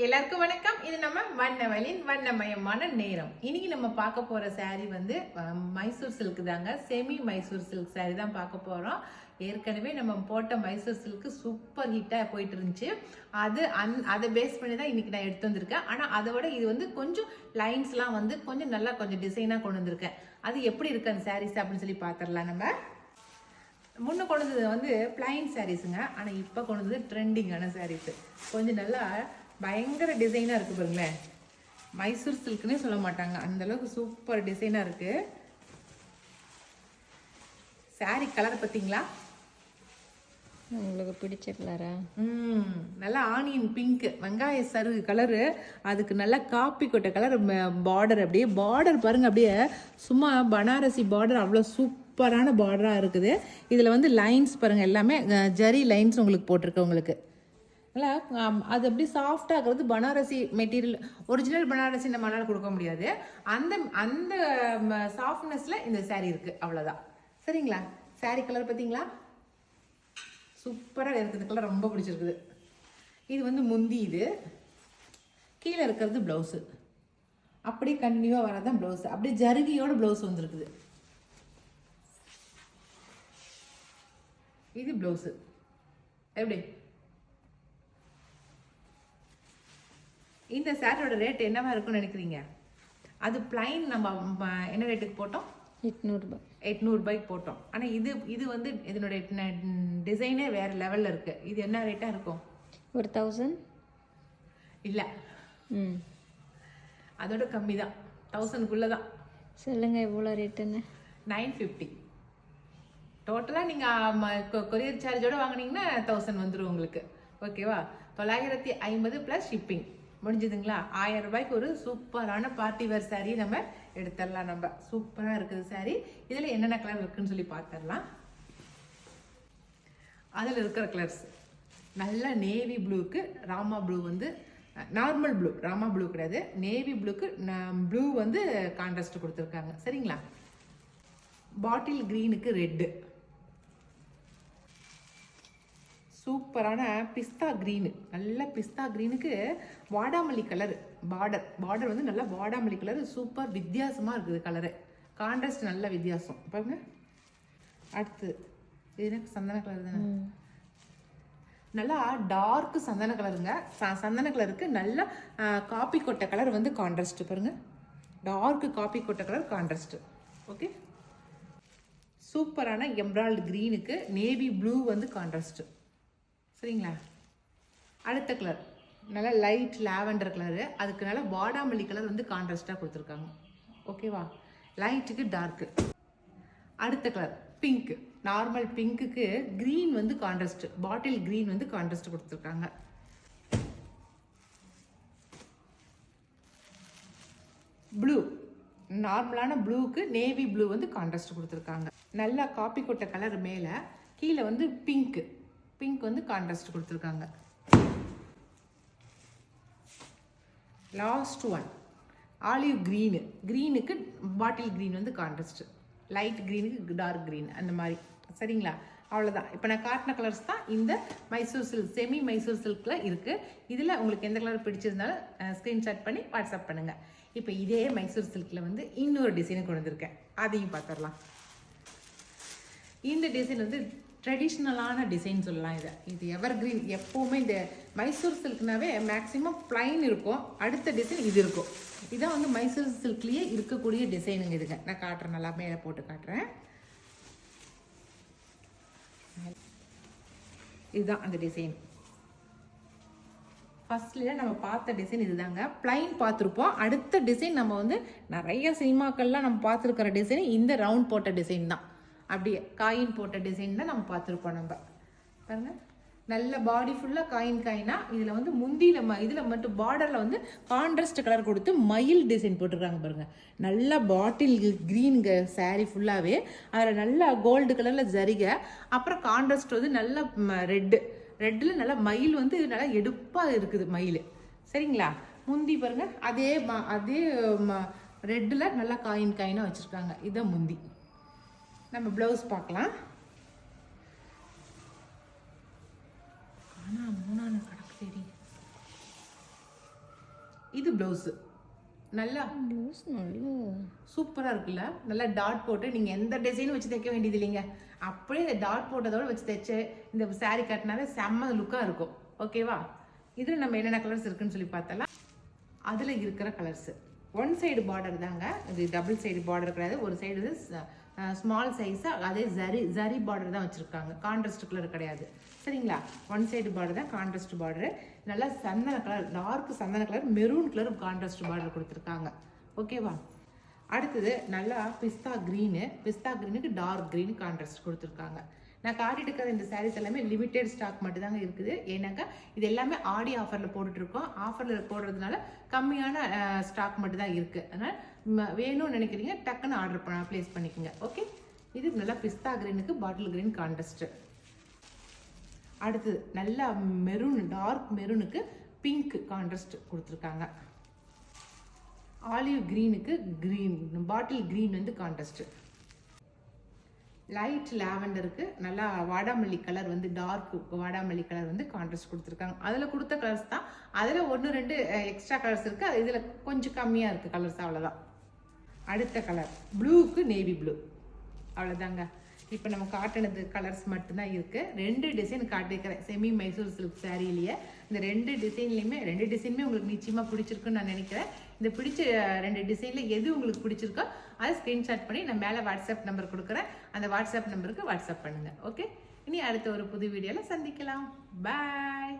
எல்லாருக்கும் வணக்கம். இது நம்ம வண்ணவலின் வண்ணமயமான நேரம். இன்னைக்கு நம்ம பார்க்க போற saree வந்து மைசூர் சில்க் தாங்க. செமி மைசூர் சில்க் saree தான் பார்க்க போறோம். ஏற்கனவே நம்ம போட்ட மைசூர் சில்க் சூப்பர் ஹிட்டா போயிட்டு இருந்துச்சு. அதை பேஸ் பண்ணி தான் இன்னைக்கு நான் எடுத்து வந்திருக்கேன். ஆனா அதை விட இது வந்து கொஞ்சம் லைன்ஸ்லாம் வந்து கொஞ்சம் டிசைனா கொண்டு வந்திருக்கேன். அது எப்படி இருக்கு அந்த சாரீஸ் அப்படின்னு சொல்லி பார்த்துடலாம். நம்ம முன்ன கொண்டு வந்தது வந்து பிளைன் சாரீஸுங்க. ஆனால் இப்போ கொண்டு வந்தது ட்ரெண்டிங்கான சாரீஸ். கொஞ்சம் நல்லா பயங்கர டிசைனாக இருக்குது பாருங்களேன். மைசூர் சில்க்னே சொல்ல மாட்டாங்க, அந்தளவுக்கு சூப்பர் டிசைனாக இருக்குது. சாரீ கலர் பார்த்தீங்களா? உங்களுக்கு பிடிச்ச கலரா? நல்லா ஆனியன் பிங்க், வெங்காய சருகு கலரு. அதுக்கு நல்லா காப்பி கொட்டை கலர் பார்டர். அப்படியே பார்டர் பாருங்க, அப்படியே சும்மா பனாரசி பார்டர். அவ்வளோ சூப்பரான பார்டராக இருக்குது. இதில் வந்து லைன்ஸ் பாருங்கள், எல்லாமே ஜரி லைன்ஸ் உங்களுக்கு போட்டிருக்கு. உங்களுக்கு நல்லா அது அப்படி சாஃப்டாகிறது. பனாரசி மெட்டீரியல், ஒரிஜினல் பனாரசி நம்மளால் கொடுக்க முடியாது. அந்த அந்த சாஃப்ட்னஸில் இந்த சாரீ இருக்குது, அவ்வளோதான். சரிங்களா? சாரீ கலர் பார்த்தீங்களா? சூப்பராக இருக்குது. கலர் ரொம்ப பிடிச்சிருக்குது. இது வந்து முந்தி, இது கீழே இருக்கிறது ப்ளவுஸு. அப்படியே கண்டினியூவாக வரதான் ப்ளவுஸு. அப்படியே ஜருகியோட ப்ளவுஸ் வந்துருக்குது. இது ப்ளவுஸு. எப்படி? இந்த சாரியோட ரேட் என்னவா இருக்கும்னு நினைக்கிறீங்க? அது பிளைன் நம்ம என்ன ரேட்டுக்கு போட்டோம்? 800 800 போட்டோம். ஆனால் இது வந்து இதனுடைய டிசைனே வேறு லெவலில் இருக்குது. இது என்ன ரேட்டாக இருக்கும்? ஒரு 1000 இல்லை, அதோட கம்மி தான். 1000க்குள்ளே தான். சொல்லுங்க எவ்வளோ ரேட்டுன்னு. 950. டோட்டலாக நீங்கள் கொரியர் சார்ஜோடு வாங்கினீங்கன்னா 1000 வந்துடும் உங்களுக்கு. ஓகேவா? 950 ப்ளஸ் ஷிப்பிங் முடிஞ்சதுங்களா? 1000 ரூபாய்க்கு ஒரு சூப்பரான பார்ட்டி வேர் சாரீ நம்ம எடுத்துடலாம். நம்ம சூப்பராக இருக்குது சாரீ. இதில் என்னென்ன கலர் இருக்குன்னு சொல்லி பார்த்துடலாம். அதில் இருக்கிற கலர்ஸ் நல்ல நேவி ப்ளூக்கு ராமா ப்ளூ வந்து நார்மல் ப்ளூ, ராமா ப்ளூ கிடையாது, நேவி ப்ளூக்கு ப்ளூ வந்து கான்ட்ராஸ்ட் கொடுத்துருக்காங்க. சரிங்களா? பாட்டில் க்ரீனுக்கு ரெட்டு, சூப்பரான பிஸ்தா க்ரீனு, நல்ல பிஸ்தா க்ரீனுக்கு வாடாமல்லி கலர் பார்டர் வந்து நல்லா வாடாமல்லி கலர். சூப்பர் வித்தியாசமாக இருக்குது கலரு. கான்ட்ராஸ்ட் நல்ல வித்தியாசம் பாருங்க. அடுத்து இது எனக்கு சந்தன கலர் தானே, நல்லா டார்க் சந்தன கலருங்க. சந்தன கலருக்கு நல்ல காப்பி கொட்டை கலர் வந்து கான்ட்ராஸ்ட் பாருங்க. டார்க் காப்பி கொட்டை கலர் கான்ட்ராஸ்ட். ஓகே, சூப்பரான எம்ப்ராய்டு க்ரீனுக்கு நேவி ப்ளூ வந்து கான்ட்ராஸ்ட். சரிங்களா? அடுத்த கலர் நல்லா லைட் லாவெண்டர் கலரு. அதுக்கு நல்லா வாடாமல்லி கலர் வந்து கான்ட்ராஸ்டாக கொடுத்துருக்காங்க. ஓகேவா? லைட்டுக்கு டார்க்கு. அடுத்த கலர் பிங்க், நார்மல் பிங்க்குக்கு க்ரீன் வந்து கான்ட்ராஸ்ட், பாட்டில் க்ரீன் வந்து கான்ட்ராஸ்ட் கொடுத்துருக்காங்க. ப்ளூ, நார்மலான ப்ளூக்கு நேவி ப்ளூ வந்து கான்ட்ராஸ்ட் கொடுத்துருக்காங்க. நல்லா காப்பி கொட்டை கலர் மேலே, கீழே வந்து பிங்க் வந்து கான்ட்ராஸ்ட் கொடுத்துருக்காங்க. லாஸ்ட் ஒன் ஆலிவ் க்ரீனுக்கு பாட்டில் க்ரீன் வந்து கான்ட்ராஸ்ட், லைட் க்ரீனுக்கு டார்க் க்ரீன், அந்த மாதிரி. சரிங்களா? அவ்வளோதான். இப்போ நான் காட்டின கலர்ஸ் தான் இந்த மைசூர் சில்க், செமி மைசூர் சில்கில் இருக்குது. இதில் உங்களுக்கு எந்த கலர் பிடிச்சிருந்தாலும் ஸ்க்ரீன்ஷாட் பண்ணி வாட்ஸ்அப் பண்ணுங்கள். இப்போ இதே மைசூர் சில்கில் வந்து இன்னொரு டிசைனை கொண்டு வந்திருக்கேன், அதையும் பார்த்துடலாம். இந்த டிசைன் வந்து ட்ரெடிஷ்னலான டிசைன் சொல்லலாம். இது எவர் கிரீன். எப்போவுமே இந்த மைசூர் சில்க்னாவே மேக்ஸிமம் பிளைன் இருக்கும். அடுத்த டிசைன் இது இருக்கும். இதான் வந்து மைசூர் சில்க்லேயே இருக்கக்கூடிய டிசைனுங்க. இதுங்க நான் காட்டுறேன், நல்லா மேலே போட்டு காட்டுறேன். இதுதான் அந்த டிசைன். ஃபர்ஸ்ட்ல நம்ம பார்த்த டிசைன் இதுதாங்க. பிளைன் பார்த்துருப்போம். அடுத்த டிசைன் நம்ம வந்து நிறைய சினிமாக்கள்லாம் நம்ம பார்த்துருக்கிற டிசைன் இந்த ரவுண்ட் போட்ட டிசைன் தான். அப்படியே காயின் போட்ட டிசைன் தான் நம்ம பார்த்துருப்போம். நம்ம பாருங்க, நல்ல பாடி ஃபுல்லாக காயினா. இதில் வந்து முந்தியில் இதில் மட்டும் பார்டரில் வந்து கான்ட்ராஸ்ட் கலர் கொடுத்து மயில் டிசைன் போட்டிருக்காங்க பாருங்க. நல்ல பாட்டில் க்ரீனுங்க சாரீ ஃபுல்லாகவே. அதில் நல்லா கோல்டு கலரில் ஜரிகை, அப்புறம் கான்ட்ராஸ்ட் வந்து நல்ல ரெட்டில் நல்லா மயில் வந்து நல்லா எடுப்பாக இருக்குது மயில். சரிங்களா? முந்தி பாருங்க, அதே ரெட்டில் நல்லா காயினாக வச்சுருக்காங்க. இதான் முந்தி. நம்ம ப்ளவுஸ் பார்க்கலாம். ஆனால் மூணான கணக்கு தெரியும். இது ப்ளவுஸு. நல்லா ப்ளவுஸ் நல்ல சூப்பராக இருக்குல்ல. நல்லா டாட் போட்டு நீங்கள் எந்த டிசைனும் வச்சு தைக்க வேண்டியது இல்லைங்க. அப்படியே இந்த டாட் போட்டதோடு வச்சு தைச்சு இந்த saree கட்டினாவே செம்ம லுக்காக இருக்கும். ஓகேவா? இதில் நம்ம என்னென்ன கலர்ஸ் இருக்குன்னு சொல்லி பார்த்தலாம். அதில் இருக்கிற கலர்ஸு ஒன் சைடு பார்டர் தாங்க, இது டபுள் சைடு பார்டர் கிடையாது. ஒரு சைடு வந்து ஸ்மால் சைஸாக அதே ஜரி பார்டர் தான் வச்சுருக்காங்க, கான்ட்ராஸ்ட் கலர் கிடையாது. சரிங்களா? ஒன் சைடு பார்டர் தான் கான்ட்ராஸ்ட் பார்டரு. நல்லா சந்தன கலர், டார்க் சந்தன colour, maroon colour contrast border கொடுத்துருக்காங்க. ஓகேவா? அடுத்தது நல்லா பிஸ்தா க்ரீனுக்கு டார்க் க்ரீன் கான்ட்ராஸ்ட் கொடுத்துருக்காங்க. நான் காட்டிட்டு இருக்கிற இந்த சாரீஸ் எல்லாமே லிமிட்டெட் ஸ்டாக் மட்டும் தாங்க இருக்குது. ஏன்னாக்கா இது எல்லாமே ஆடி ஆஃபரில் போட்டுட்ருக்கோம். ஆஃபரில் போடுறதுனால கம்மியான ஸ்டாக் மட்டும் தான் இருக்குது. அதனால் வேணும்னு நினைக்கிறீங்க டக்குன்னு ஆர்டர் ப்ளேஸ் பண்ணிக்கோங்க. ஓகே, இது நல்லா பிஸ்தா க்ரீனுக்கு பாட்டில் க்ரீன் கான்ட்ராஸ்ட்டு. அடுத்தது நல்லா மெரூன், டார்க் மெரூனுக்கு பிங்க் கான்ட்ராஸ்ட் கொடுத்துருக்காங்க. ஆலிவ் க்ரீனுக்கு க்ரீன், பாட்டில் க்ரீன் வந்து கான்ட்ராஸ்ட்டு. லைட் லாவெண்டருக்கு நல்லா வாடாமல்லி கலர் வந்து டார்க் வாடாமல்லி கலர் வந்து கான்ட்ராஸ்ட் கொடுத்துருக்காங்க. அதில் கொடுத்த கலர்ஸ் தான். அதில் 1-2 எக்ஸ்ட்ரா கலர்ஸ் இருக்குது. இதில் கொஞ்சம் கம்மியாக இருக்குது கலர்ஸ், அவ்வளோதான். அடுத்த கலர் ப்ளூக்கு நேவி ப்ளூ, அவ்வளோதாங்க. இப்போ நம்ம காட்டினது கலர்ஸ் மட்டும்தான் இருக்குது. 2 டிசைன் காட்டியிருக்கிறேன் செமி மைசூர் சில்க் சாரீலேயே. இந்த 2 டிசைனுமே உங்களுக்கு நிச்சயமாக பிடிச்சிருக்குன்னு நான் நினைக்கிறேன். இந்த பிடிச்ச 2 டிசைனில் எது உங்களுக்கு பிடிச்சிருக்கோ அதை ஸ்க்ரீன்ஷாட் பண்ணி நான் மேலே வாட்ஸ்அப் நம்பர் கொடுக்குறேன். அந்த வாட்ஸ்அப் நம்பருக்கு வாட்ஸ்அப் பண்ணுங்கள். ஓகே, இனி அடுத்த ஒரு புது வீடியோவில் சந்திக்கலாம். பாய்.